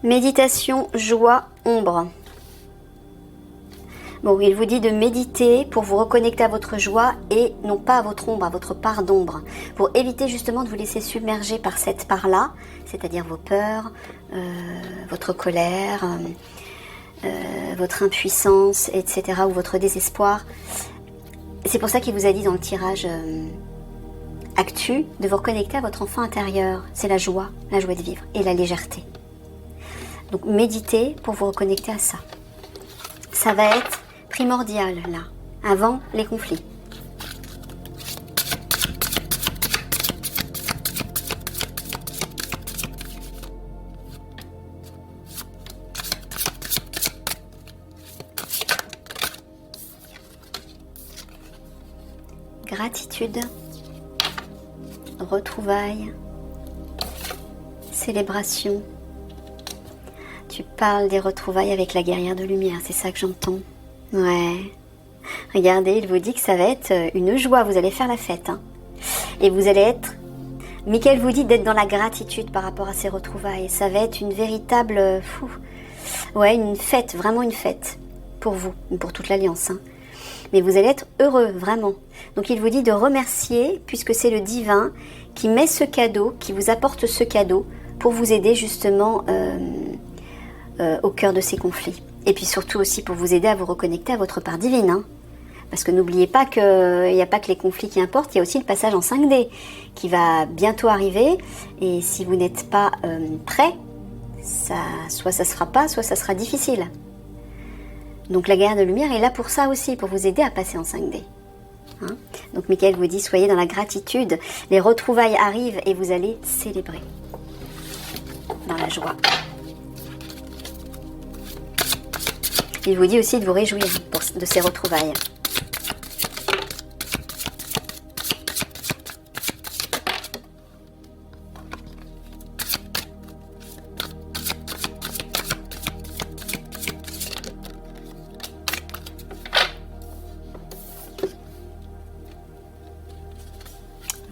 Méditation, joie, ombre. Bon, il vous dit de méditer pour vous reconnecter à votre joie et non pas à votre ombre, à votre part d'ombre. Pour éviter justement de vous laisser submerger par cette part-là, c'est-à-dire vos peurs, votre colère, votre impuissance, etc. ou votre désespoir. C'est pour ça qu'il vous a dit dans le tirage actu de vous reconnecter à votre enfant intérieur. C'est la joie de vivre et la légèreté. Donc méditez pour vous reconnecter à ça. Ça va être primordial là, avant les conflits. Gratitude, retrouvailles, célébration. Tu parles des retrouvailles avec la guerrière de lumière, c'est ça que j'entends. Ouais. Regardez, il vous dit que ça va être une joie, vous allez faire la fête. Hein. Et vous allez être... Michael vous dit d'être dans la gratitude par rapport à ces retrouvailles. Ça va être une véritable... Ouais, une fête, vraiment une fête. Pour vous, pour toute l'Alliance. Hein. Mais vous allez être heureux, vraiment. Donc il vous dit de remercier, puisque c'est le divin qui met ce cadeau, qui vous apporte ce cadeau, pour vous aider justement au cœur de ces conflits. Et puis surtout aussi pour vous aider à vous reconnecter à votre part divine. Hein. Parce que n'oubliez pas qu'il n'y a pas que les conflits qui importent, il y a aussi le passage en 5D qui va bientôt arriver. Et si vous n'êtes pas prêt, soit ça ne se fera pas, soit ça sera difficile. Donc la guerre de lumière est là pour ça aussi, pour vous aider à passer en 5D. Hein. Donc Michael vous dit, soyez dans la gratitude, les retrouvailles arrivent et vous allez célébrer dans la joie. Il vous dit aussi de vous réjouir de ces retrouvailles.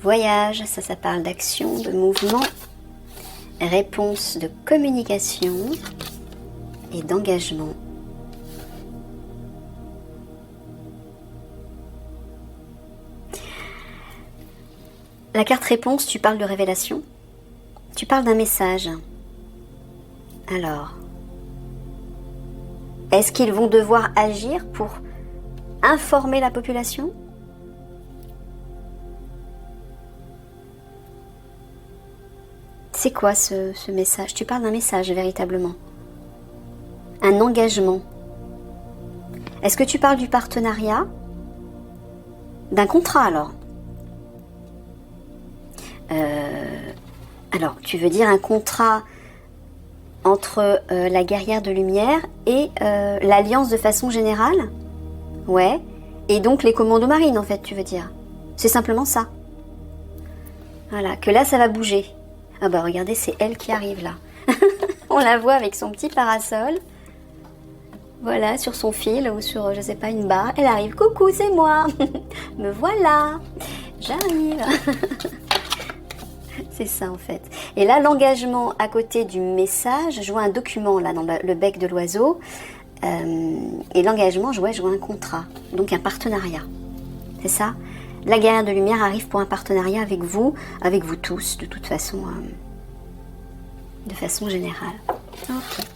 Voyage, ça parle d'action, de mouvement, réponse de communication et d'engagement. La carte réponse, tu parles de révélation, tu parles d'un message. Alors, est-ce qu'ils vont devoir agir pour informer la population ? C'est quoi ce message ? Tu parles d'un message véritablement. Un engagement. Est-ce que tu parles du partenariat ? D'un contrat alors ? Alors, tu veux dire un contrat entre la guerrière de lumière et l'Alliance de façon générale ? Ouais. Et donc les commandos marines, en fait, tu veux dire. C'est simplement ça. Voilà, que là, ça va bouger. Ah bah regardez, c'est elle qui arrive là. On la voit avec son petit parasol. Voilà, sur son fil ou sur, je sais pas, une barre. Elle arrive. Coucou, c'est moi. Me voilà. J'arrive. C'est ça en fait. Et là, l'engagement à côté du message, je vois un document là dans le bec de l'oiseau. Et l'engagement, je vois un contrat. Donc un partenariat. C'est ça ? La guerrière de lumière arrive pour un partenariat avec vous tous, de toute façon, de façon générale. Okay.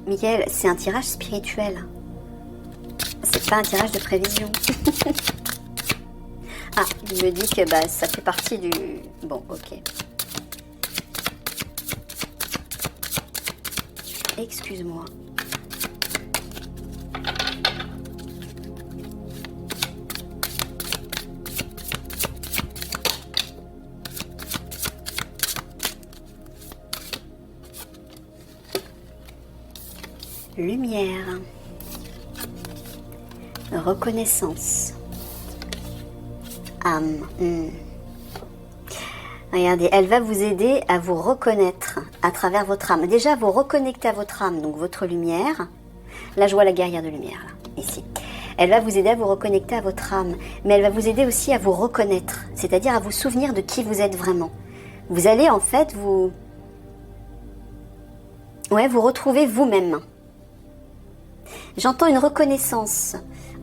Michael, c'est un tirage spirituel. C'est pas un tirage de prévision. Ah, il me dit que ça fait partie du... Bon, ok. Excuse-moi. Lumière, reconnaissance, âme. Regardez, elle va vous aider à vous reconnaître à travers votre âme. Déjà, vous reconnectez à votre âme, donc votre lumière. Là, je vois la guerrière de lumière, là, ici. Elle va vous aider à vous reconnecter à votre âme, mais elle va vous aider aussi à vous reconnaître, c'est-à-dire à vous souvenir de qui vous êtes vraiment. Vous allez en fait vous retrouver vous-même. J'entends une reconnaissance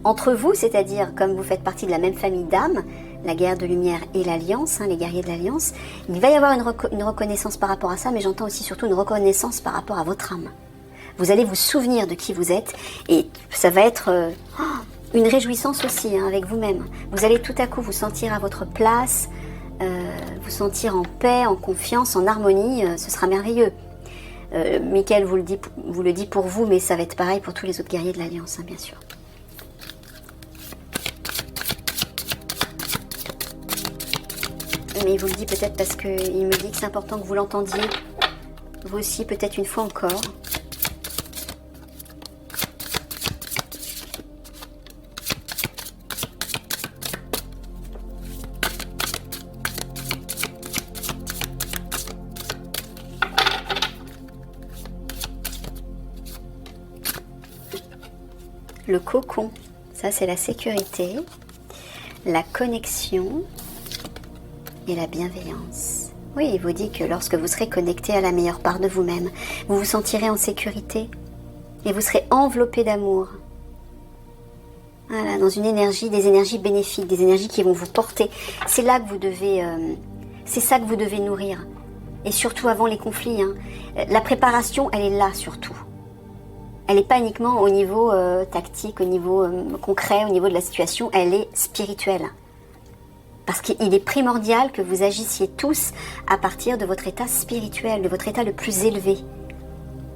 entre vous, c'est-à-dire comme vous faites partie de la même famille d'âmes, la guerre de lumière et l'alliance, les guerriers de l'alliance, il va y avoir une reconnaissance par rapport à ça, mais j'entends aussi surtout une reconnaissance par rapport à votre âme. Vous allez vous souvenir de qui vous êtes et ça va être une réjouissance aussi avec vous-même. Vous allez tout à coup vous sentir à votre place, vous sentir en paix, en confiance, en harmonie, ce sera merveilleux. Michael vous le dit pour vous, mais ça va être pareil pour tous les autres guerriers de l'Alliance, bien sûr. Mais il vous le dit peut-être parce qu'il me dit que c'est important que vous l'entendiez, vous aussi peut-être une fois encore. Le cocon, ça c'est la sécurité, la connexion et la bienveillance. Oui, il vous dit que lorsque vous serez connecté à la meilleure part de vous-même, vous vous sentirez en sécurité et vous serez enveloppé d'amour. Voilà, dans une énergie, des énergies bénéfiques, des énergies qui vont vous porter. C'est là que vous devez, c'est ça que vous devez nourrir. Et surtout avant les conflits, la préparation, elle est là surtout. Elle n'est pas uniquement au niveau tactique, au niveau concret, au niveau de la situation, elle est spirituelle. Parce qu'il est primordial que vous agissiez tous à partir de votre état spirituel, de votre état le plus élevé,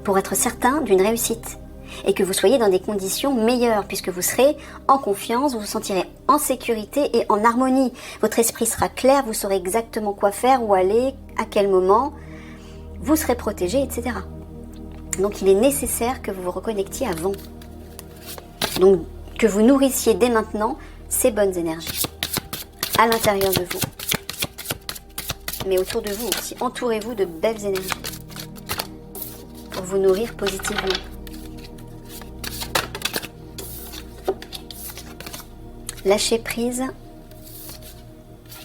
pour être certain d'une réussite. Et que vous soyez dans des conditions meilleures, puisque vous serez en confiance, vous vous sentirez en sécurité et en harmonie. Votre esprit sera clair, vous saurez exactement quoi faire, où aller, à quel moment, vous serez protégé, etc. Donc il est nécessaire que vous vous reconnectiez avant. Donc que vous nourrissiez dès maintenant ces bonnes énergies. À l'intérieur de vous. Mais autour de vous aussi. Entourez-vous de belles énergies. Pour vous nourrir positivement. Lâcher prise.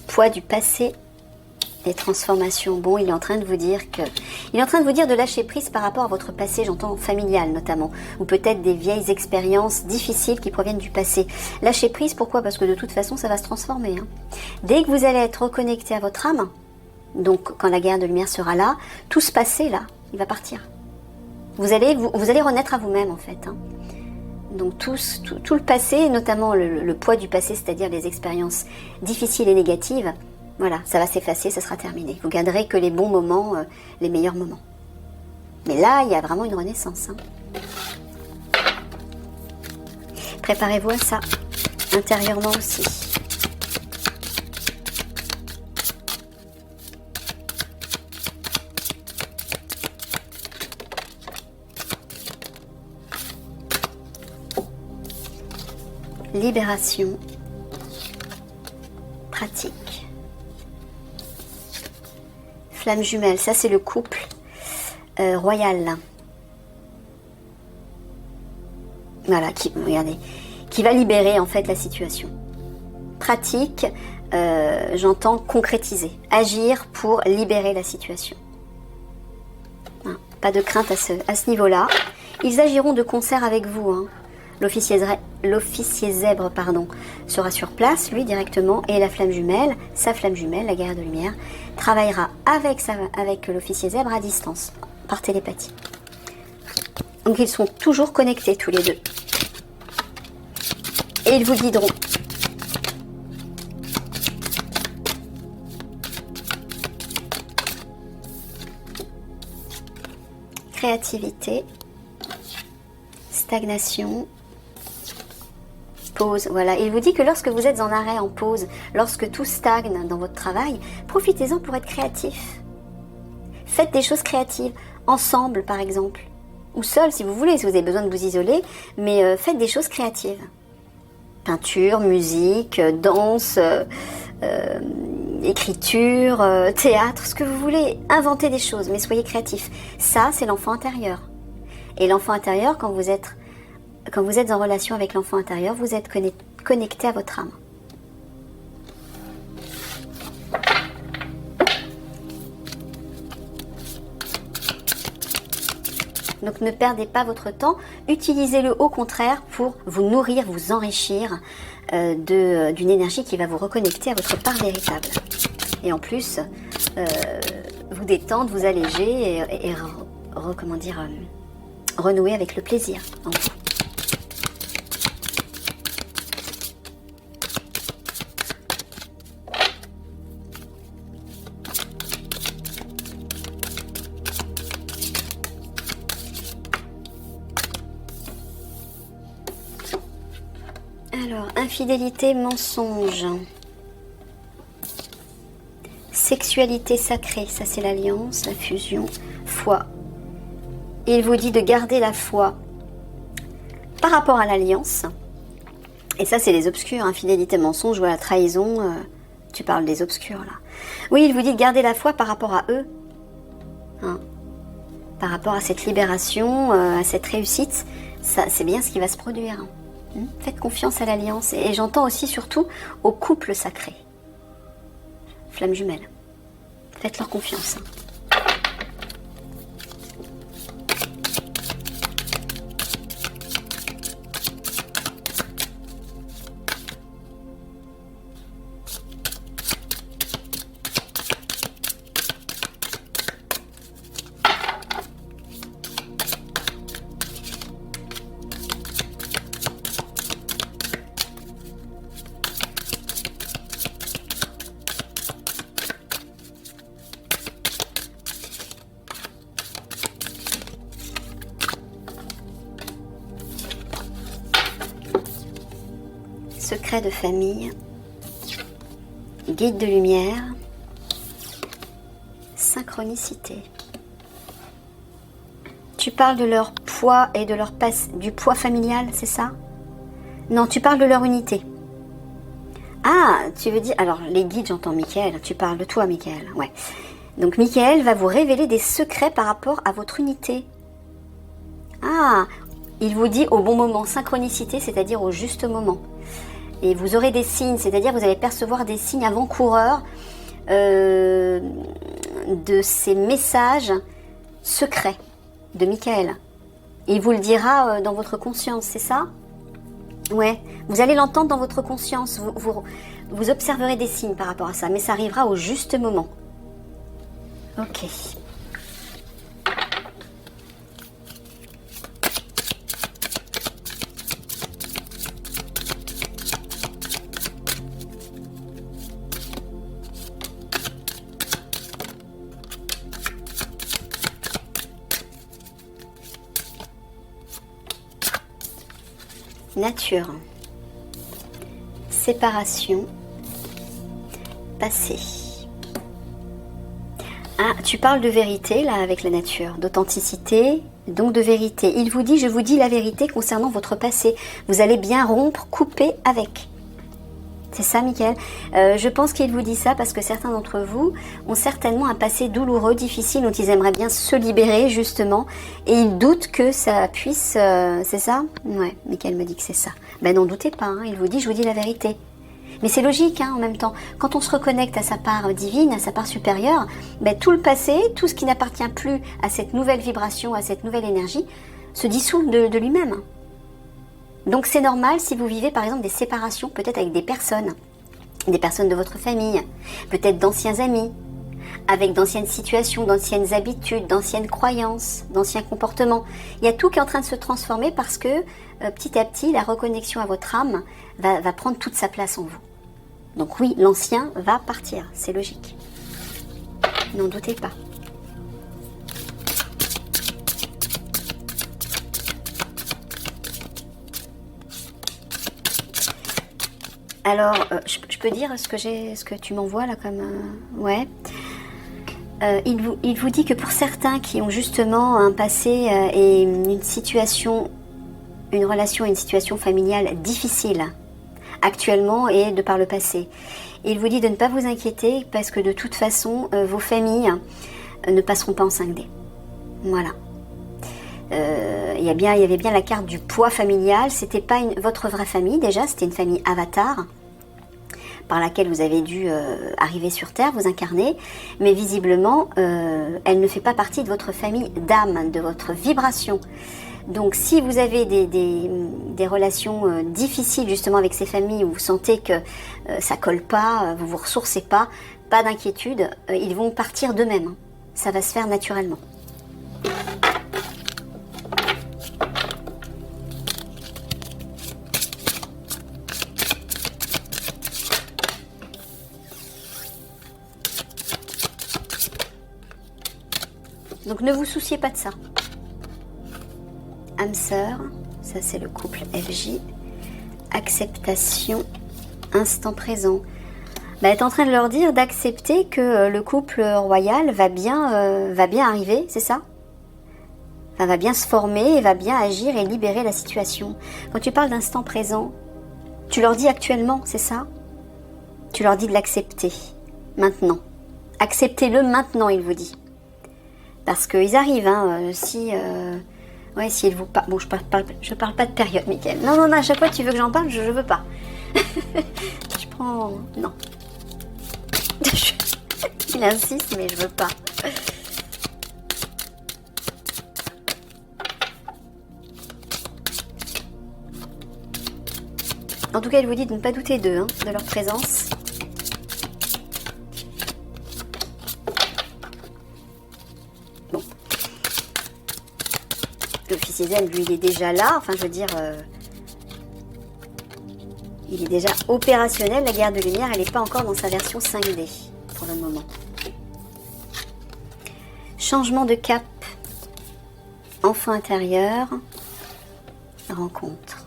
Poids du passé. Les transformations. Bon, il est en train de vous dire que... Il est en train de vous dire de lâcher prise par rapport à votre passé, j'entends familial notamment, ou peut-être des vieilles expériences difficiles qui proviennent du passé. Lâcher prise, pourquoi? Parce que de toute façon, ça va se transformer. Dès que vous allez être reconnecté à votre âme, donc quand la guerre de lumière sera là, tout ce passé là, il va partir. Vous allez renaître à vous-même en fait. Donc tout le passé, notamment le poids du passé, c'est-à-dire les expériences difficiles et négatives, voilà, ça va s'effacer, ça sera terminé. Vous garderez que les bons moments, les meilleurs moments. Mais là, il y a vraiment une renaissance. Préparez-vous à ça, intérieurement aussi. Libération pratique. Flamme jumelle, ça c'est le couple royal. Voilà, regardez, qui va libérer en fait la situation. Pratique, j'entends concrétiser, agir pour libérer la situation. Pas de crainte à ce niveau-là. Ils agiront de concert avec vous. L'officier zèbre sera sur place, lui directement, et la flamme jumelle, sa flamme jumelle, la guerrière de lumière, travaillera avec l'officier zèbre à distance, par télépathie. Donc ils sont toujours connectés tous les deux. Et ils vous guideront. Créativité, stagnation, pause. Voilà, il vous dit que lorsque vous êtes en arrêt, en pause, lorsque tout stagne dans votre travail, profitez-en pour être créatif. Faites des choses créatives, ensemble par exemple, ou seul si vous voulez, si vous avez besoin de vous isoler, mais faites des choses créatives. Peinture, musique, danse, écriture, théâtre, ce que vous voulez. Inventez des choses, mais soyez créatifs. Ça, c'est l'enfant intérieur. Et l'enfant intérieur, quand vous êtes quand vous êtes en relation avec l'enfant intérieur, vous êtes connecté à votre âme. Donc ne perdez pas votre temps, utilisez-le au contraire pour vous nourrir, vous enrichir d'une énergie qui va vous reconnecter à votre part véritable. Et en plus, vous détendre, vous alléger et comment dire, renouer avec le plaisir en vous. Alors, infidélité, mensonge. Sexualité sacrée, ça c'est l'alliance, la fusion, foi. Il vous dit de garder la foi par rapport à l'alliance. Et ça c'est les obscurs, infidélité, mensonge, voilà, trahison, tu parles des obscurs là. Oui, il vous dit de garder la foi par rapport à eux. Hein. Par rapport à cette libération, à cette réussite, ça c'est bien ce qui va se produire. Faites confiance à l'alliance. Et j'entends aussi surtout au couple sacré. Flamme jumelle. Faites-leur confiance. Secret de famille, guide de lumière, synchronicité. Tu parles de leur poids et de leur du poids familial, c'est ça? Non, tu parles de leur unité. Ah, tu veux dire... Alors, les guides, j'entends Michael, tu parles de toi, Michael, ouais. Donc, Michael va vous révéler des secrets par rapport à votre unité. Ah, il vous dit au bon moment, synchronicité, c'est-à-dire au juste moment. Et vous aurez des signes, c'est-à-dire vous allez percevoir des signes avant-coureurs de ces messages secrets de Michael. Il vous le dira dans votre conscience, c'est ça? Ouais, vous allez l'entendre dans votre conscience, vous observerez des signes par rapport à ça, mais ça arrivera au juste moment. Ok. Nature, séparation, passé. Ah, tu parles de vérité là avec la nature, d'authenticité, donc de vérité. Il vous dit, je vous dis la vérité concernant votre passé. Vous allez bien rompre, couper avec. C'est ça, Michael. Je pense qu'il vous dit ça parce que certains d'entre vous ont certainement un passé douloureux, difficile, dont ils aimeraient bien se libérer, justement. Et ils doutent que ça puisse... c'est ça? Ouais, Michael me dit que c'est ça. Ben n'en doutez pas, hein, il vous dit, je vous dis la vérité. Mais c'est logique, hein, en même temps. Quand on se reconnecte à sa part divine, à sa part supérieure, ben, tout le passé, tout ce qui n'appartient plus à cette nouvelle vibration, à cette nouvelle énergie, se dissout de lui-même. Donc c'est normal si vous vivez par exemple des séparations, peut-être avec des personnes de votre famille, peut-être d'anciens amis, avec d'anciennes situations, d'anciennes habitudes, d'anciennes croyances, d'anciens comportements. Il y a tout qui est en train de se transformer parce que petit à petit, la reconnexion à votre âme va prendre toute sa place en vous. Donc oui, l'ancien va partir, c'est logique. N'en doutez pas. Alors, je peux dire ce que tu m'envoies là comme... ouais. Il vous dit que pour certains qui ont justement un passé et une situation, une relation et une situation familiale difficile actuellement et de par le passé, il vous dit de ne pas vous inquiéter parce que de toute façon, vos familles ne passeront pas en 5D. Voilà. il y avait bien la carte du poids familial. C'était pas votre vraie famille déjà, c'était une famille avatar par laquelle vous avez dû arriver sur Terre, vous incarner, mais visiblement, elle ne fait pas partie de votre famille d'âme, de votre vibration. Donc si vous avez des relations difficiles justement avec ces familles où vous sentez que ça colle pas, vous vous ressourcez pas d'inquiétude, ils vont partir d'eux-mêmes. Ça va se faire naturellement. Donc ne vous souciez pas de ça. Âme sœur, ça c'est le couple FJ. Acceptation, instant présent. Elle est en train de leur dire d'accepter que le couple royal va bien arriver, c'est ça? Enfin, va bien se former et va bien agir et libérer la situation. Quand tu parles d'instant présent, tu leur dis actuellement, c'est ça? Tu leur dis de l'accepter, maintenant. Acceptez-le maintenant, il vous dit. Parce qu'ils arrivent, hein, si ils vous parlent... Bon, je parle pas de période, Mickaël. Non, à chaque fois que tu veux que j'en parle, je veux pas. Je prends... Non. Il insiste, mais je veux pas. En tout cas, il vous dit de ne pas douter d'eux, hein, de leur présence. Bon. L'officier zen, lui, il est déjà là. Enfin, je veux dire... il est déjà opérationnel. La guerre de lumière, elle n'est pas encore dans sa version 5D pour le moment. Changement de cap. Enfant intérieur. Rencontre.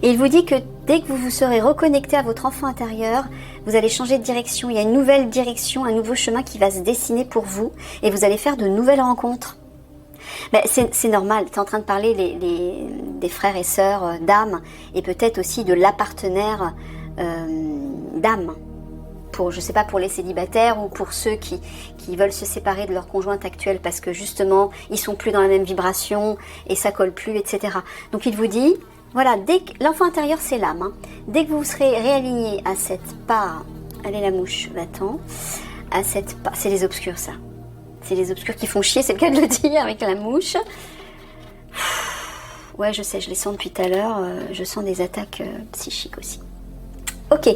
Et il vous dit que dès que vous vous serez reconnecté à votre enfant intérieur, vous allez changer de direction. Il y a une nouvelle direction, un nouveau chemin qui va se dessiner pour vous. Et vous allez faire de nouvelles rencontres. Ben, c'est normal, tu es en train de parler des frères et sœurs d'âme et peut-être aussi de la partenaire d'âme. Pour, je sais pas, pour les célibataires ou pour ceux qui veulent se séparer de leur conjointe actuelle parce que justement, ils sont plus dans la même vibration et ça colle plus, etc. Donc il vous dit, voilà, dès que l'enfant intérieur c'est l'âme, hein, dès que vous serez réaligné à cette part, allez la mouche, va-t'en, à cette part, c'est les obscurs ça. C'est les obscurs qui font chier, c'est le cas de le dire avec la mouche. Ouais, je sais, je les sens depuis tout à l'heure. Je sens des attaques psychiques aussi. Ok,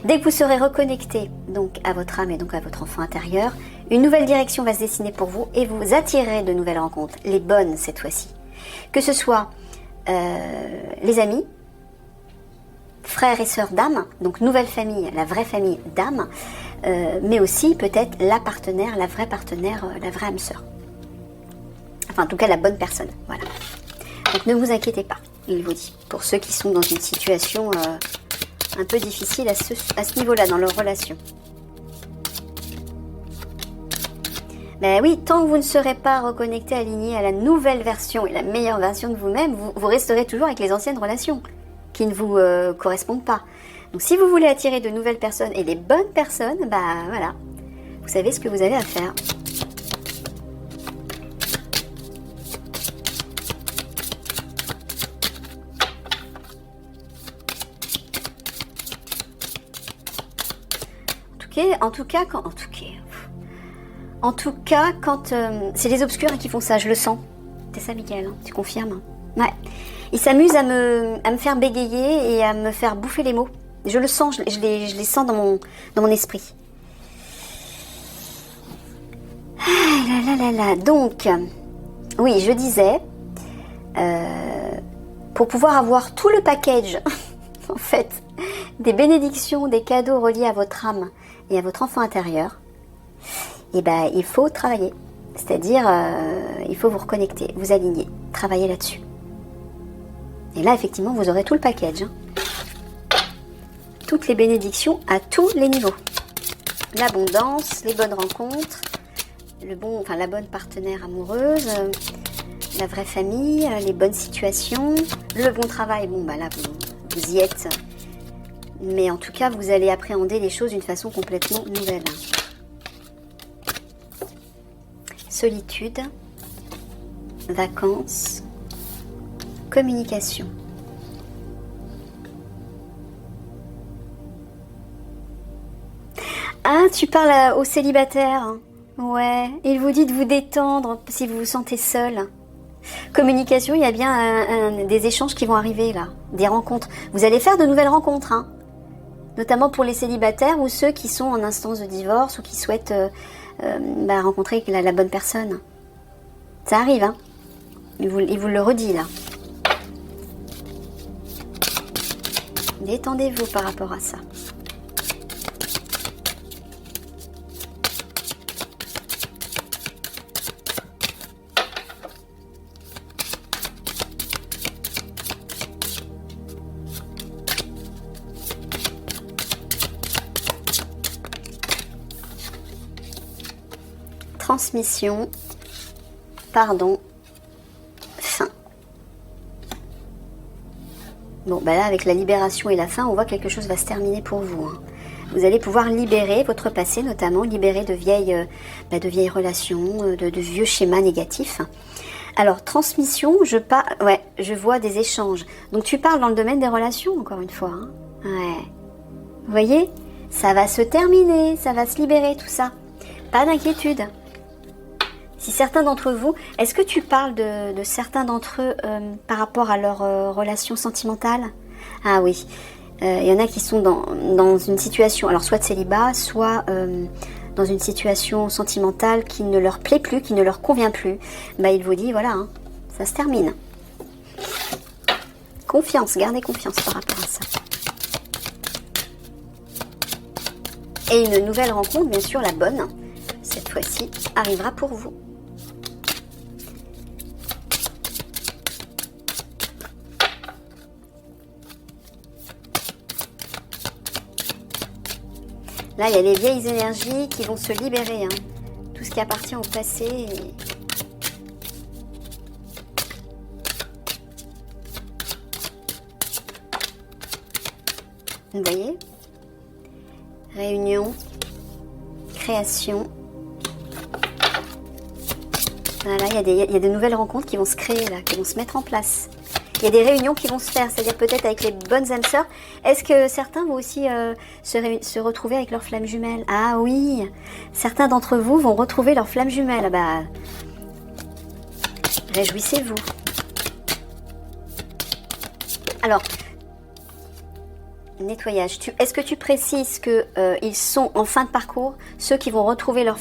dès que vous serez reconnecté donc à votre âme et donc à votre enfant intérieur, une nouvelle direction va se dessiner pour vous et vous attirerez de nouvelles rencontres, les bonnes cette fois-ci. Que ce soit les amis, frères et sœurs d'âme, donc nouvelle famille, la vraie famille d'âme, mais aussi peut-être la partenaire, la vraie âme sœur. Enfin, en tout cas, la bonne personne, voilà. Donc ne vous inquiétez pas, il vous dit, pour ceux qui sont dans une situation un peu difficile à ce niveau-là, dans leur relation. Ben oui, tant que vous ne serez pas reconnecté, aligné à la nouvelle version et la meilleure version de vous-même, vous resterez toujours avec les anciennes relations qui ne vous correspondent pas. Donc si vous voulez attirer de nouvelles personnes et les bonnes personnes, bah voilà, vous savez ce que vous avez à faire. En tout cas, quand c'est les obscurs qui font ça, je le sens. C'est ça, Mickaël, hein, tu confirmes? Ouais. Ils s'amusent à me faire bégayer et à me faire bouffer les mots. Je le sens, je les sens dans mon esprit. Ah là là. Donc, oui, je disais, pour pouvoir avoir tout le package, en fait, des bénédictions, des cadeaux reliés à votre âme et à votre enfant intérieur, et ben, il faut travailler. C'est-à-dire, il faut vous reconnecter, vous aligner, travailler là-dessus. Et là, effectivement, vous aurez tout le package. Hein. Toutes les bénédictions à tous les niveaux. L'abondance, les bonnes rencontres, la bonne partenaire amoureuse, la vraie famille, les bonnes situations, le bon travail. Bon, bah là, vous y êtes. Mais en tout cas, vous allez appréhender les choses d'une façon complètement nouvelle. Solitude, vacances, communication. Ah, tu parles aux célibataires. Ouais, il vous dit de vous détendre si vous vous sentez seul. Communication, il y a bien des échanges qui vont arriver là, des rencontres. Vous allez faire de nouvelles rencontres, hein, notamment pour les célibataires ou ceux qui sont en instance de divorce ou qui souhaitent rencontrer la bonne personne. Ça arrive, hein. Il vous le redit là. Détendez-vous par rapport à ça. Transmission, pardon, fin. Bon, bah là, avec la libération et la fin, on voit que quelque chose va se terminer pour vous. Hein. Vous allez pouvoir libérer votre passé, notamment libérer de vieilles relations, de vieux schémas négatifs. Alors, transmission, je vois des échanges. Donc, tu parles dans le domaine des relations, encore une fois. Hein. Ouais. Vous voyez, ça va se terminer, ça va se libérer, tout ça. Pas d'inquiétude. Si certains d'entre vous, est-ce que tu parles de certains d'entre eux par rapport à leur relation sentimentale? Ah oui, il y en a qui sont dans une situation, alors soit de célibat, soit dans une situation sentimentale qui ne leur plaît plus, qui ne leur convient plus. Bah, il vous dit, voilà, hein, ça se termine. Confiance, gardez confiance par rapport à ça. Et une nouvelle rencontre, bien sûr, la bonne, cette fois-ci, arrivera pour vous. Là, il y a les vieilles énergies qui vont se libérer. Hein. Tout ce qui appartient au passé. Vous voyez? Réunion, création. Voilà, il y a des nouvelles rencontres qui vont se créer là, qui vont se mettre en place. Il y a des réunions qui vont se faire, c'est-à-dire peut-être avec les bonnes âmes sœurs. Est-ce que certains vont aussi se retrouver avec leurs flammes jumelles? Ah oui, certains d'entre vous vont retrouver leurs flammes jumelles. Bah, réjouissez-vous. Alors, nettoyage. Est-ce que tu précises que ils sont en fin de parcours? Ceux qui vont retrouver leurs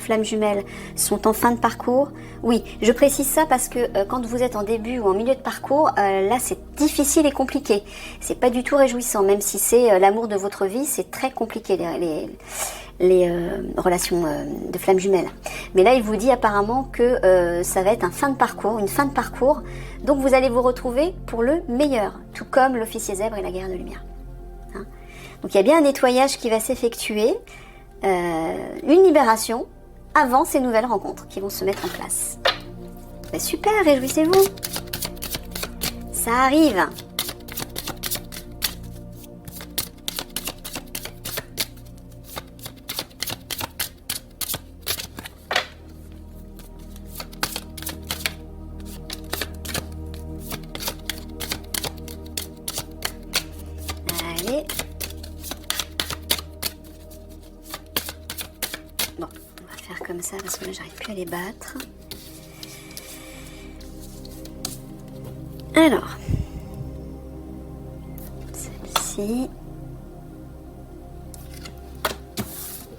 flammes jumelles sont en fin de parcours? Oui, je précise ça parce que quand vous êtes en début ou en milieu de parcours, là c'est difficile et compliqué. C'est pas du tout réjouissant, même si c'est l'amour de votre vie, c'est très compliqué les relations de flammes jumelles. Mais là, il vous dit apparemment que ça va être une fin de parcours. Donc vous allez vous retrouver pour le meilleur, tout comme l'officier zèbre et la guerre de lumière. Donc il y a bien un nettoyage qui va s'effectuer, une libération avant ces nouvelles rencontres qui vont se mettre en place. Ben super, réjouissez-vous. Ça arrive. Allez. Bon, on va faire comme ça parce que là, j'arrive plus à les battre. Alors, celle-ci.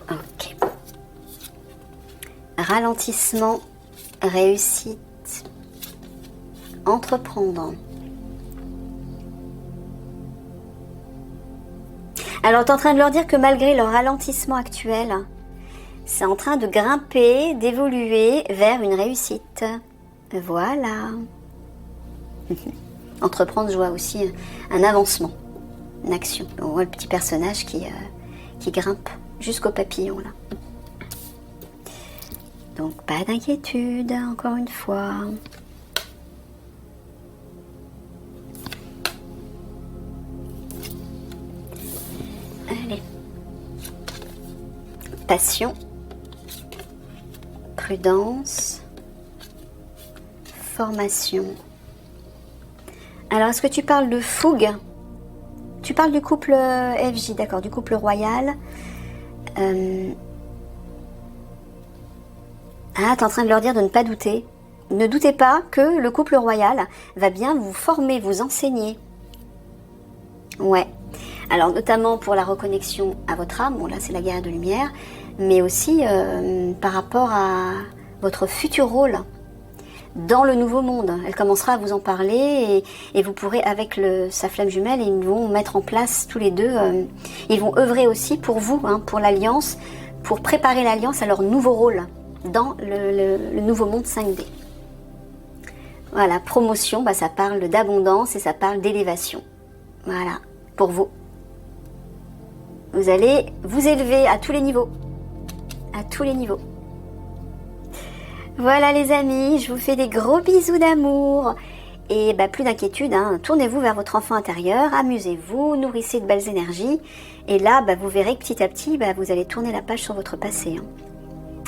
Ok. Ralentissement, réussite, entreprendre. Alors, tu es en train de leur dire que malgré leur ralentissement actuel, c'est en train de grimper, d'évoluer vers une réussite. Voilà. Entreprendre, je vois aussi un avancement, une action. On voit le petit personnage qui grimpe jusqu'au papillon, là. Donc, pas d'inquiétude, encore une fois. Allez. Passion. Prudence. informations. Alors, est-ce que tu parles de fougue? Tu parles du couple FJ, d'accord, du couple royal. Ah, t'es en train de leur dire de ne pas douter. Ne doutez pas que le couple royal va bien vous former, vous enseigner. Ouais. Alors, notamment pour la reconnexion à votre âme, bon là c'est la guerre de lumière, mais aussi par rapport à votre futur rôle dans le nouveau monde. Elle commencera à vous en parler et vous pourrez, avec sa flamme jumelle, ils vont mettre en place tous les deux, ils vont œuvrer aussi pour vous, hein, pour l'alliance, pour préparer l'alliance à leur nouveau rôle dans le nouveau monde 5D. Voilà, promotion, bah, ça parle d'abondance et ça parle d'élévation. Voilà, pour vous. Vous allez vous élever à tous les niveaux. À tous les niveaux. Voilà les amis, je vous fais des gros bisous d'amour. Et bah, plus d'inquiétude, hein, tournez-vous vers votre enfant intérieur, amusez-vous, nourrissez de belles énergies. Et là, bah, vous verrez que petit à petit, bah, vous allez tourner la page sur votre passé. Hein.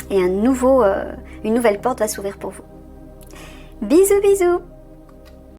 Et une nouvelle porte va s'ouvrir pour vous. Bisous, bisous.